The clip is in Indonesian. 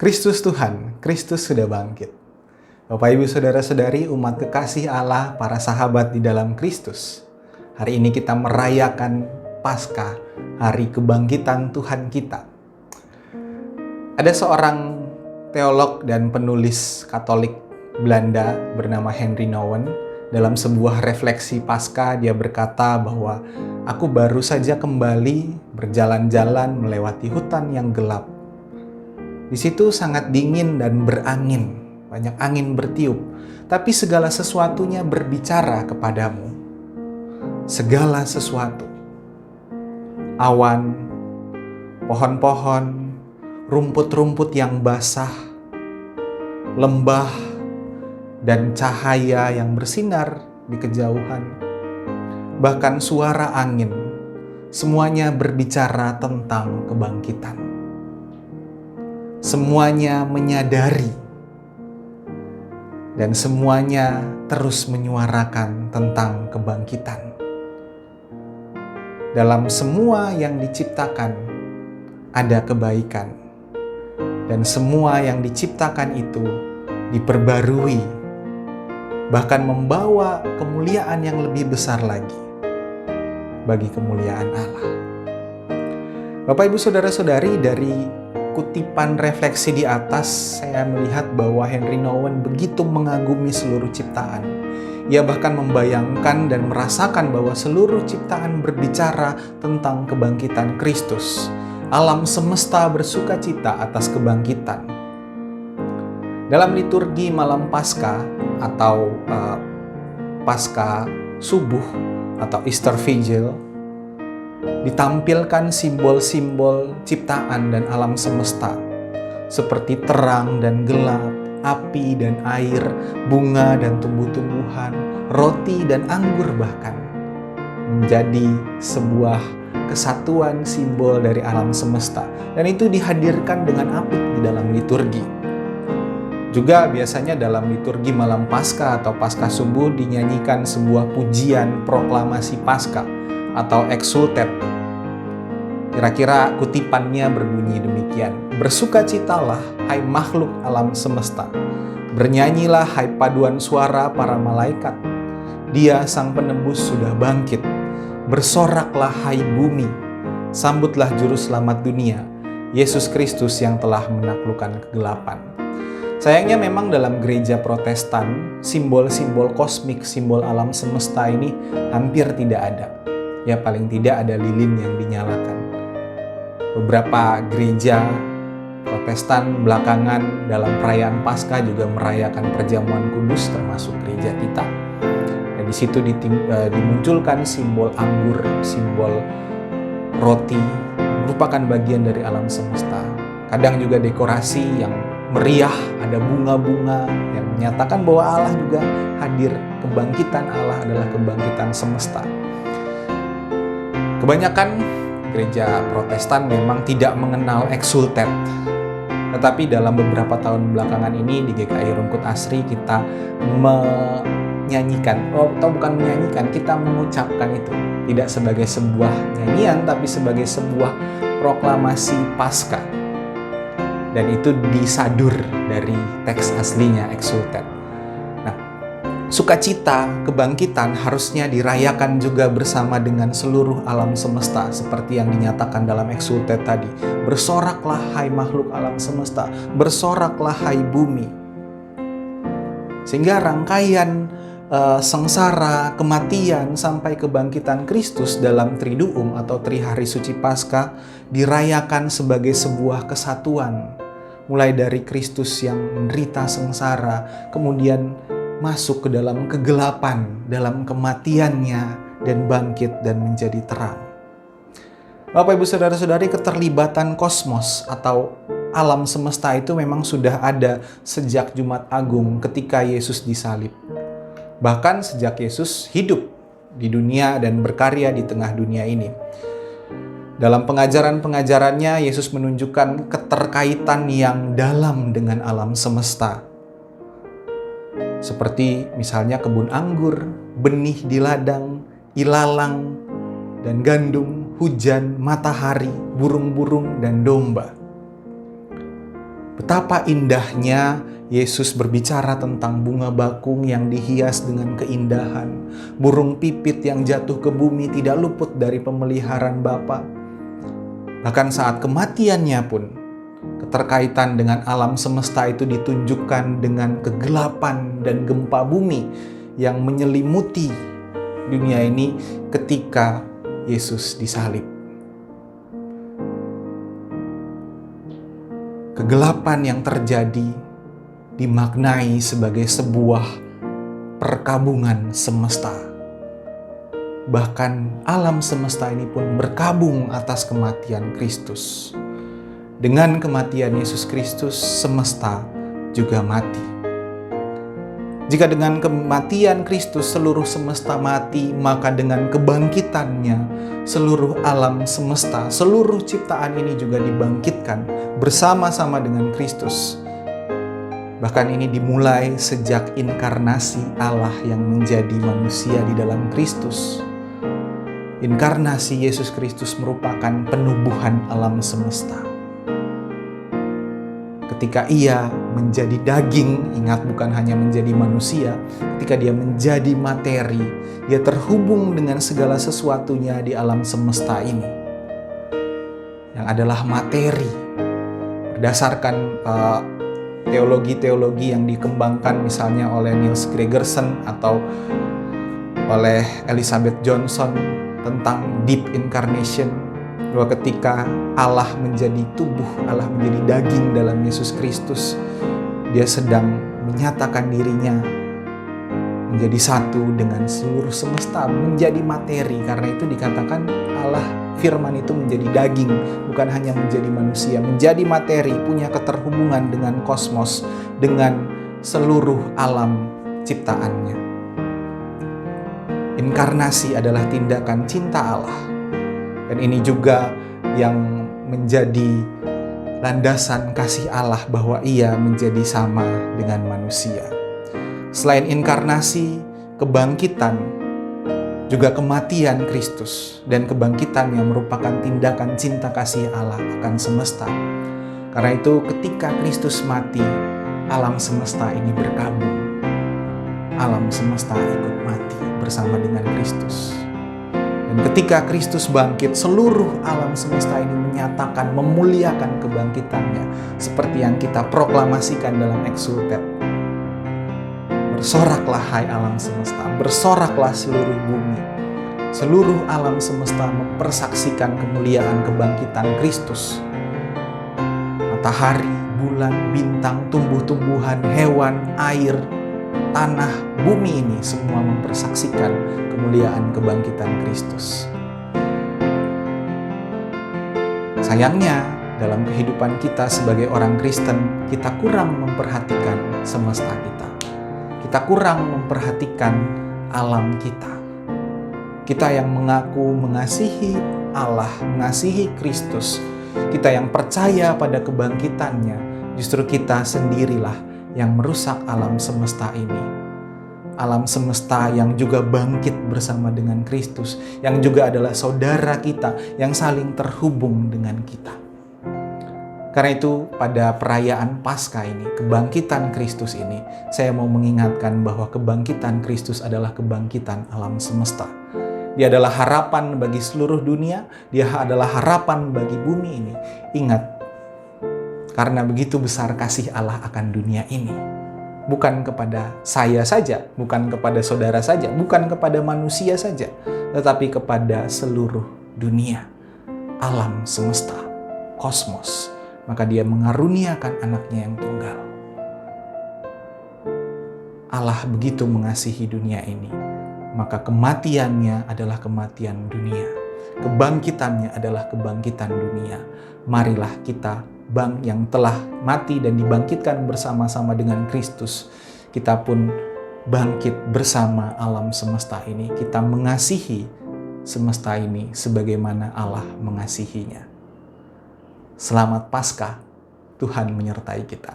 Kristus Tuhan, Kristus sudah bangkit. Bapak Ibu Saudara-saudari, umat kekasih Allah, para sahabat di dalam Kristus. Hari ini kita merayakan Paskah, hari kebangkitan Tuhan kita. Ada seorang teolog dan penulis Katolik Belanda bernama Henry Nouwen. Dalam sebuah refleksi Paskah, dia berkata bahwa aku baru saja kembali berjalan-jalan melewati hutan yang gelap. Di situ sangat dingin dan berangin, banyak angin bertiup, tapi segala sesuatunya berbicara kepadamu. Segala sesuatu. Awan, pohon-pohon, rumput-rumput yang basah, lembah, dan cahaya yang bersinar di kejauhan. Bahkan suara angin, semuanya berbicara tentang kebangkitan. Semuanya menyadari dan semuanya terus menyuarakan tentang kebangkitan. Dalam semua yang diciptakan ada kebaikan, dan semua yang diciptakan itu diperbarui, bahkan membawa kemuliaan yang lebih besar lagi bagi kemuliaan Allah. Bapak Ibu Saudara-saudari, dari kutipan refleksi di atas, saya melihat bahwa Henry Nouwen begitu mengagumi seluruh ciptaan. Ia bahkan membayangkan dan merasakan bahwa seluruh ciptaan berbicara tentang kebangkitan Kristus. Alam semesta bersuka cita atas kebangkitan. Dalam liturgi malam Paskah atau Paskah subuh atau Easter Vigil, ditampilkan simbol-simbol ciptaan dan alam semesta seperti terang dan gelap, api dan air, bunga dan tumbuh-tumbuhan, roti dan anggur bahkan menjadi sebuah kesatuan simbol dari alam semesta, dan itu dihadirkan dengan apik di dalam liturgi. Juga biasanya dalam liturgi malam Paskah atau Paskah subuh dinyanyikan sebuah pujian proklamasi Paskah atau exsultet. Kira-kira kutipannya berbunyi demikian: bersukacitalah hai makhluk alam semesta, bernyanyilah hai paduan suara para malaikat, Dia sang penebus sudah bangkit, bersoraklah hai bumi, sambutlah juru selamat dunia, Yesus Kristus yang telah menaklukkan kegelapan. Sayangnya memang dalam gereja Protestan, simbol-simbol kosmik, simbol alam semesta ini hampir tidak ada. Ya, paling tidak ada lilin yang dinyalakan. Beberapa gereja Protestan belakangan dalam perayaan Paskah juga merayakan perjamuan kudus, termasuk gereja kita. Dan di situ dimunculkan simbol anggur, simbol roti, merupakan bagian dari alam semesta. Kadang juga dekorasi yang meriah, ada bunga-bunga yang menyatakan bahwa Allah juga hadir. Kebangkitan Allah adalah kebangkitan semesta. Kebanyakan gereja Protestan memang tidak mengenal exsultet. Tetapi dalam beberapa tahun belakangan ini di GKI Rungkut Asri kita menyanyikan, kita mengucapkan itu. Tidak sebagai sebuah nyanyian, tapi sebagai sebuah proklamasi Paskah. Dan itu disadur dari teks aslinya exsultet. Sukacita kebangkitan harusnya dirayakan juga bersama dengan seluruh alam semesta, seperti yang dinyatakan dalam exsultet tadi. Bersoraklah hai makhluk alam semesta, bersoraklah hai bumi. Sehingga rangkaian sengsara, kematian, sampai kebangkitan Kristus dalam Triduum atau Trihari Suci Paskah dirayakan sebagai sebuah kesatuan. Mulai dari Kristus yang menderita sengsara, kemudian masuk ke dalam kegelapan, dalam kematiannya, dan bangkit dan menjadi terang. Bapak Ibu Saudara-saudari, keterlibatan kosmos atau alam semesta itu memang sudah ada sejak Jumat Agung ketika Yesus disalib. Bahkan sejak Yesus hidup di dunia dan berkarya di tengah dunia ini. Dalam pengajaran-pengajarannya, Yesus menunjukkan keterkaitan yang dalam dengan alam semesta. Seperti misalnya kebun anggur, benih di ladang, ilalang, dan gandum, hujan, matahari, burung-burung, dan domba. Betapa indahnya Yesus berbicara tentang bunga bakung yang dihias dengan keindahan. Burung pipit yang jatuh ke bumi tidak luput dari pemeliharaan Bapa. Bahkan saat kematiannya pun, keterkaitan dengan alam semesta itu ditunjukkan dengan kegelapan dan gempa bumi yang menyelimuti dunia ini ketika Yesus disalib. Kegelapan yang terjadi dimaknai sebagai sebuah perkabungan semesta. Bahkan alam semesta ini pun berkabung atas kematian Kristus. Dengan kematian Yesus Kristus, semesta juga mati. Jika dengan kematian Kristus seluruh semesta mati, maka dengan kebangkitannya seluruh alam semesta, seluruh ciptaan ini juga dibangkitkan bersama-sama dengan Kristus. Bahkan ini dimulai sejak inkarnasi Allah yang menjadi manusia di dalam Kristus. Inkarnasi Yesus Kristus merupakan penubuhan alam semesta. Ketika ia menjadi daging, ingat bukan hanya menjadi manusia, ketika dia menjadi materi, dia terhubung dengan segala sesuatunya di alam semesta ini. Yang adalah materi. Berdasarkan teologi-teologi yang dikembangkan misalnya oleh Niels Gregersen atau oleh Elizabeth Johnson tentang deep incarnation, bahwa ketika Allah menjadi tubuh, Allah menjadi daging dalam Yesus Kristus, dia sedang menyatakan dirinya menjadi satu dengan seluruh semesta, menjadi materi. Karena itu dikatakan Allah firman itu menjadi daging, bukan hanya menjadi manusia, menjadi materi, punya keterhubungan dengan kosmos, dengan seluruh alam ciptaannya. Inkarnasi adalah tindakan cinta Allah. Dan ini juga yang menjadi landasan kasih Allah bahwa ia menjadi sama dengan manusia. Selain inkarnasi, kebangkitan, juga kematian Kristus dan kebangkitan yang merupakan tindakan cinta kasih Allah akan semesta. Karena itu ketika Kristus mati, alam semesta ini berkabung. Alam semesta ikut mati bersama dengan Kristus. Dan ketika Kristus bangkit, seluruh alam semesta ini menyatakan, memuliakan kebangkitannya. Seperti yang kita proklamasikan dalam Exsultet. Bersoraklah hai alam semesta, bersoraklah seluruh bumi. Seluruh alam semesta mempersaksikan kemuliaan kebangkitan Kristus. Matahari, bulan, bintang, tumbuh-tumbuhan, hewan, air, tanah, bumi ini semua mempersaksikan kemuliaan kebangkitan Kristus. Sayangnya, dalam kehidupan kita sebagai orang Kristen, kita kurang memperhatikan semesta kita. Kita kurang memperhatikan alam kita. Kita yang mengaku mengasihi Allah, mengasihi Kristus, kita yang percaya pada kebangkitannya, justru kita sendirilah yang merusak alam semesta ini. Alam semesta yang juga bangkit bersama dengan Kristus, yang juga adalah saudara kita, yang saling terhubung dengan kita. Karena itu pada perayaan Paskah ini, kebangkitan Kristus ini, saya mau mengingatkan bahwa kebangkitan Kristus adalah kebangkitan alam semesta. Dia adalah harapan bagi seluruh dunia, dia adalah harapan bagi bumi ini. Ingat, karena begitu besar kasih Allah akan dunia ini. Bukan kepada saya saja, bukan kepada saudara saja, bukan kepada manusia saja, tetapi kepada seluruh dunia, alam semesta, kosmos. Maka dia mengaruniakan anaknya yang tunggal. Allah begitu mengasihi dunia ini, maka kematiannya adalah kematian dunia. Kebangkitannya adalah kebangkitan dunia. Marilah kita yang telah mati dan dibangkitkan bersama-sama dengan Kristus, kita pun bangkit bersama alam semesta ini. Kita mengasihi semesta ini sebagaimana Allah mengasihinya. Selamat Paskah, Tuhan menyertai kita.